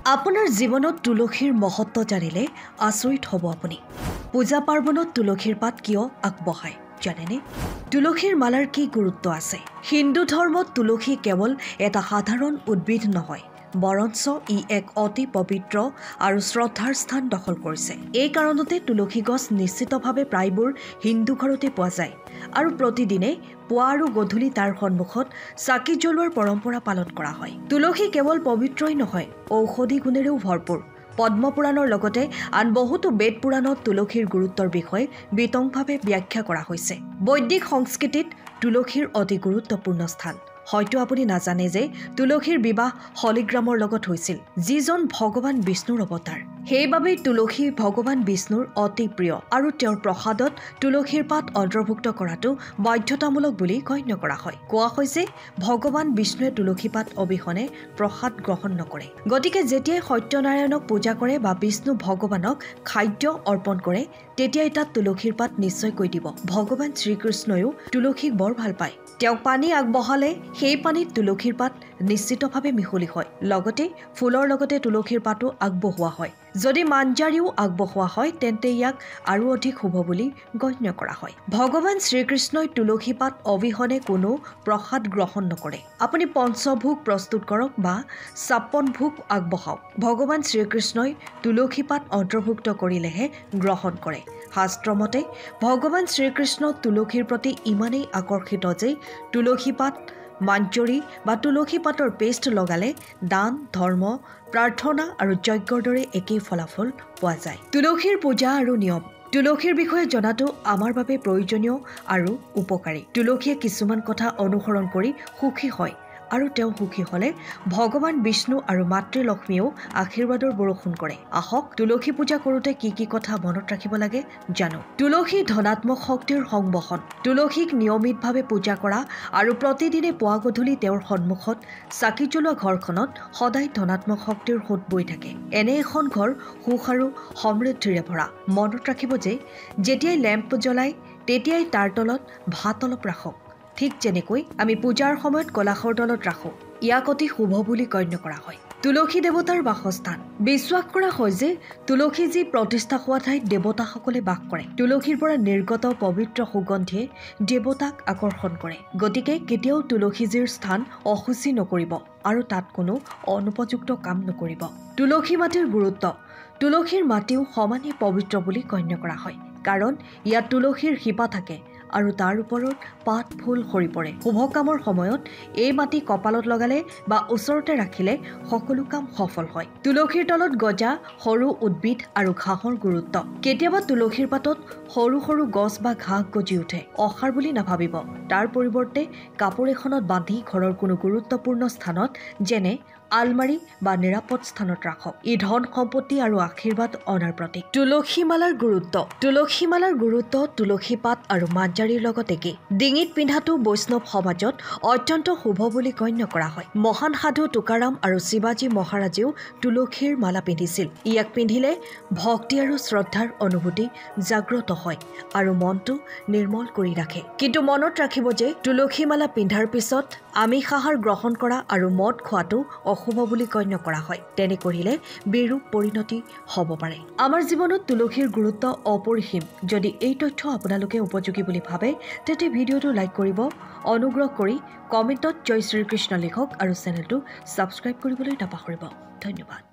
আপোনাৰ জীৱনত তুলসীৰ মহত্ব জানিলে আচৰিত হ'ব আপুনি। পূজা পাৰ্বণত তুলসীৰ পাত কিয় আগবঢ়ায় জানেনে? তুলসীৰ মালাৰ কি গুৰুত্ব আছে? হিন্দু ধৰ্মত তুলসী কেৱল এটা সাধাৰণ উদ্ভিদ নহয়, বৰঞ্চ ই এক অতি পবিত্ৰ আৰু শ্ৰদ্ধাৰ স্থান দখল কৰিছে। এই কাৰণতে তুলসী গছ নিশ্চিতভাৱে প্ৰায়বোৰ হিন্দু ঘৰতে পোৱা যায় আৰু প্ৰতিদিনে পুৱা আৰু গধূলি তাৰ সন্মুখত চাকি জ্বলোৱাৰ পৰম্পৰা পালন কৰা হয়। তুলসী কেৱল পবিত্ৰই নহয়, ঔষধি গুণেৰেও ভৰপূৰ। পদ্মপুৰাণৰ লগতে আন বহুতো বেদ পুৰাণত তুলসীৰ গুৰুত্বৰ বিষয়ে বিতংভাৱে ব্যাখ্যা কৰা হৈছে। বৈদিক সংস্কৃতিত তুলসীৰ অতি গুৰুত্বপূৰ্ণ স্থান। হয়তো আপুনি নাজানে যে তুলসীৰ বিবাহ শালিগ্ৰামৰ লগত হৈছিল, যিজন ভগৱান বিষ্ণুৰ অৱতাৰ। সেইবাবেই তুলসী ভগৱান বিষ্ণুৰ অতি প্ৰিয় আৰু তেওঁৰ প্ৰসাদত তুলসীৰ পাত অন্তৰ্ভুক্ত কৰাটো বাধ্যতামূলক বুলি গণ্য কৰা হয়। কোৱা হয় যে ভগৱান বিষ্ণুৱে তুলসী পাত অবিহনে প্ৰসাদ গ্ৰহণ নকৰে। গতিকে যেতিয়াই সত্যনাৰায়ণক পূজা কৰে বা বিষ্ণু ভগৱানক খাদ্য অৰ্পণ কৰে, তেতিয়াই তাত তুলসীৰ পাত নিশ্চয়কৈ দিব। ভগৱান শ্ৰীকৃষ্ণইও তুলসীক বৰ ভাল পায়। তেওঁক পানী আগবঢ়ালে সেই পানীত তুলসীৰ পাত নিশ্চিতভাৱে মিহলি হয়। লগতে ফুলৰ লগতে তুলসীৰ পাতো আগবঢ়োৱা হয়। যদি মাঞ্জাৰীও আগবঢ়োৱা হয় তেন্তে ইয়াক আৰু অধিক শুভ বুলি গণ্য কৰা হয়। ভগৱান শ্ৰীকৃষ্ণই তুলসী পাত অবিহনে কোনো প্ৰসাদ গ্ৰহণ নকৰে। আপুনি পঞ্চভোগ প্ৰস্তুত কৰক বা 56 ভোগ আগবঢ়াওক, ভগৱান শ্ৰীকৃষ্ণই তুলসী পাত অন্তৰ্ভুক্ত কৰিলেহে গ্ৰহণ কৰে। শাস্ত্ৰমতে ভগৱান শ্ৰীকৃষ্ণ তুলসীৰ প্ৰতি ইমানেই আকৰ্ষিত যে তুলসী পাত, মাঞ্জৰী বা তুলসী পাতৰ পেষ্ট লগালে দান, ধৰ্ম, প্ৰাৰ্থনা আৰু যজ্ঞৰ দৰে একেই ফলাফল পোৱা যায়। তুলসীৰ পূজা আৰু নিয়ম। তুলসীৰ বিষয়ে জনাটো আমাৰ বাবে প্ৰয়োজনীয় আৰু উপকাৰী। তুলসীয়ে কিছুমান কথা অনুসৰণ কৰি সুখী হয় আৰু তেওঁ সুখী হ'লে ভগৱান বিষ্ণু আৰু মাতৃ লক্ষ্মীয়েও আশীৰ্বাদৰ বৰষুণ কৰে। আহক তুলসী পূজা কৰোঁতে কি কি কথা মনত ৰাখিব লাগে জানো। তুলসী ধনাত্মক শক্তিৰ সংবহন। তুলসীক নিয়মিতভাৱে পূজা কৰা আৰু প্ৰতিদিনে পুৱা গধূলি তেওঁৰ সন্মুখত চাকি জ্বলোৱা ঘৰখনত সদায় ধনাত্মক শক্তিৰ সোঁত বৈ থাকে। এনে এখন ঘৰ সুখ আৰু সমৃদ্ধিৰে ভৰা। মনত ৰাখিব যে যেতিয়াই লেম্প জ্বলায় তেতিয়াই তাৰ তলত ভাত অলপ ৰাখক। ঠিক যেনেকৈ আমি পূজাৰ সময়ত কলাশৰ তলত ৰাখোঁ। ইয়াক অতি শুভ বুলি গণ্য কৰা হয়। তুলসী দেৱতাৰ বাসস্থান। বিশ্বাস কৰা হয় যে তুলসীজী প্ৰতিষ্ঠা হোৱা ঠাইত দেৱতাসকলে বাস কৰে। তুলসীৰ পৰা নিৰ্গত পবিত্ৰ সুগন্ধিয়ে দেৱতাক আকৰ্ষণ কৰে। গতিকে কেতিয়াও তুলসীজীৰ স্থান অশুচি নকৰিব আৰু তাত কোনো অনুপযুক্ত কাম নকৰিব। তুলসী মাটিৰ গুৰুত্ব। তুলসীৰ মাটিও সমানেই পবিত্ৰ বুলি গণ্য কৰা হয়, কাৰণ ইয়াত তুলসীৰ শিপা থাকে আৰু তাৰ ওপৰত পাত ফুল সৰি পৰে। শুভ কামৰ সময়ত এই মাটি কপালত লগালে বা ওচৰতে ৰাখিলে সকলো কাম সফল হয়। তুলসীৰ তলত গজা সৰু উদ্ভিদ আৰু ঘাঁহৰ গুৰুত্ব। কেতিয়াবা তুলসীৰ পাতত সৰু সৰু গছ বা ঘাঁহ গজি উঠে। অসাৰ বুলি নাভাবিব। তাৰ পৰিৱৰ্তে কাপোৰ এখনত বান্ধি ঘৰৰ কোনো গুৰুত্বপূৰ্ণ স্থানত যেনে আলমাৰী বা নিৰাপদ স্থানত ৰাখক। ই ধন সম্পত্তি আৰু আশীৰ্বাদ অনাৰ প্ৰতীক। তুলসী মালাৰ গুৰুত্ব। তুলসী মালাৰ গুৰুত্ব তুলসী পাত আৰু মাঞ্জাৰীৰ লগত একে। ডিঙিত পিন্ধাটো বৈষ্ণৱ সমাজত অত্যন্ত শুভ বুলি গণ্য কৰা হয়। মহান সাধু তুকাৰাম আৰু শিৱাজী মহাৰাজেও তুলসীৰ মালা পিন্ধিছিল। ইয়াক পিন্ধিলে ভক্তি আৰু শ্ৰদ্ধাৰ অনুভূতি জাগ্ৰত হয় আৰু মনটো নিৰ্মল কৰি ৰাখে। কিন্তু মনত ৰাখিব যে তুলসী মালা পিন্ধাৰ পিছত আমিষ আহাৰ গ্ৰহণ কৰা আৰু মদ খোৱাটো অশুভ বুলি গণ্য কৰা হয়। তেনে কৰিলে বিৰূপ পৰিণতি হ'ব পাৰে। আমাৰ জীৱনত তুলসীৰ গুৰুত্ব অপৰিসীম। যদি এই তথ্য আপোনালোকে উপযোগী বুলি ভাবে তেন্তে ভিডিঅ'টো লাইক কৰিব, অনুগ্ৰহ কৰি কমেণ্টত জয় শ্ৰীকৃষ্ণ লিখক আৰু চেনেলটো ছাবস্ক্ৰাইব কৰিবলৈ নাপাহৰিব। ধন্যবাদ।